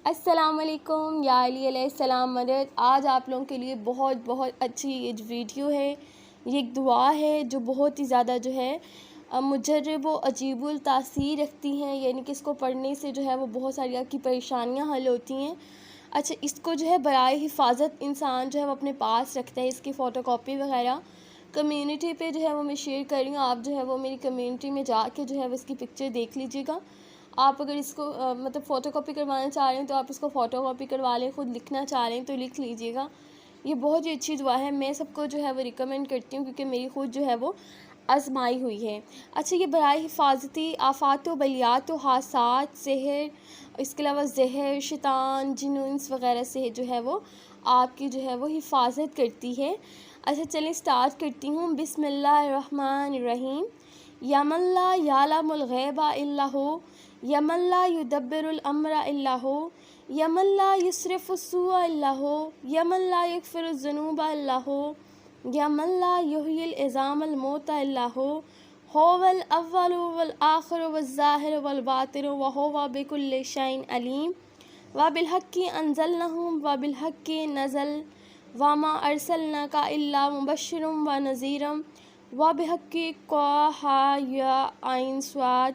अस्सलाम वालेकुम या अली अलैहिस्सलाम मदद। आज आप लोगों के लिए बहुत बहुत अच्छी ये जो वीडियो है, ये एक दुआ है जो बहुत ही ज़्यादा जो है मुजर्रब व अजीबुल तासीर रखती हैं, यानी कि इसको पढ़ने से जो है वो बहुत सारी आपकी परेशानियां हल होती हैं। अच्छा, इसको जो है बराए हिफाजत इंसान जो है वो अपने पास रखता है, इसकी फ़ोटोकॉपी वगैरह कम्युनिटी पे जो है वो मैं शेयर कर रही हूँ। आप जो है वो मेरी कम्युनिटी में जाके जो है वो इसकी पिक्चर देख लीजिएगा। आप अगर इसको मतलब फ़ोटोकॉपी करवाना चाह रहे हैं तो आप इसको फ़ोटोकॉपी करवा लें, ख़ुद लिखना चाह रहे हैं तो लिख लीजिएगा। ये बहुत ही अच्छी दुआ है, मैं सबको जो है वो रिकमेंड करती हूँ क्योंकि मेरी ख़ुद जो है वो आजमाई हुई है। अच्छा, ये बराए हिफाजती आफ़ात व बलियात व हादसात सहर, इसके अलावा ज़हर शैतान जिन्न इंस वग़ैरह से जो है वो आपकी जो है वो हिफाजत करती है। अच्छा चलिए स्टार्ट करती हूँ। बिस्मिल्लाहिर्रहमानिर्रहीम। यमल्ला यालमुल गैबा इल्ला हु, यमल्ला युदब्बिरुल अम्रा इल्ला हु, यमल्ला युस्रिफुस्सूअ इल्ला हु, यमल्ला यगफिरुज़्ज़ुनूबा इल्ला हु, यमल्ला युहयिल इज़ामल मौता इल्ला हु, हुवल अव्वलु वल आखिरु वज़्ज़ाहिरु वल बातिनु व हुवा बिकुल्लि शैइन अलीम। व बिलहक्कि अंज़लनाहु व बिलहक्कि नज़ल व मा अरसलनाका इल्ला मुबश्शिरम व नज़ीरम व बिहक्कि क़ाहा या आइन स्वाद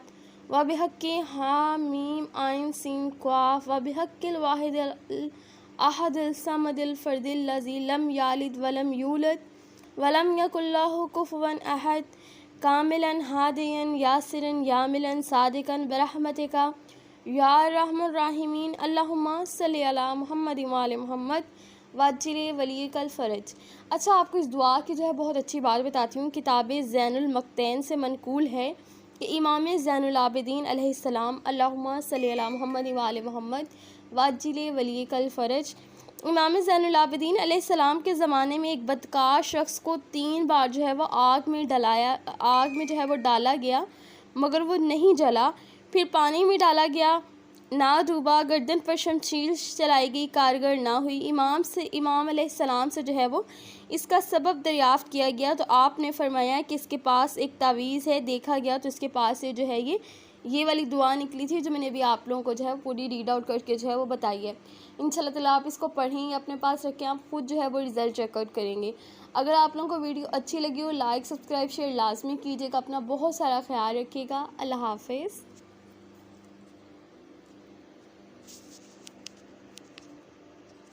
व बिहक्कि हामीम आइन सीन क़ाफ व बिहक्किल वाहिदिल अहदिल समदिल फ़र्दिल लज़ी लम यालिद वलम यूलद वलम यकुल लहु कुफ़ुवन अहद। कामिलन हादियन यासिरन यामिलन सादिकन बिरहमतिका या रहमान राहिमीन। अल्लाहुम्मा सल्लि अला मुहम्मद व आले मुहम्मद वाजिले वली कल फ़रज। अच्छा, आपको इस दुआ की जो है बहुत अच्छी बात बताती हूँ। किताब ज़ैनुल मक़तैन से मनकूल है कि इमाम ज़ैनुल आबिदीन अलैहिस्सलाम, अल्लाहुम्मा सल्लि अला मुहम्मद व आले मुहम्मद वाजिले वली कल फ़रज, इमाम ज़ैनुल आबिदीन अलैहिस्सलाम के ज़माने में एक बदकार शख्स को 3 बार जो है वो आग में जो है वो डाला गया मगर वो नहीं जला। फिर पानी में डाला गया, ना डूबा। गर्दन पर शमशीर चलाई गई, कारगर ना हुई। इमाम अलैहिस्सलाम से जो है वो इसका सबब दरियाफ़्त किया गया तो आपने फरमाया कि इसके पास एक तावीज़ है। देखा गया तो इसके पास से जो है ये वाली दुआ निकली थी जो मैंने अभी आप लोगों को जो है पूरी रीड आउट करके जो है वो बताई है। इंशाल्लाह ताला आप इसको पढ़ें, अपने पास रखें, आप खुद जो है वो रिज़ल्ट चेकआउट करेंगे। अगर आप लोगों को वीडियो अच्छी लगी हो, लाइक सब्सक्राइब शेयर लाजमी कीजिएगा। अपना बहुत सारा ख्याल रखिएगा। अल्लाह हाफ़िज़।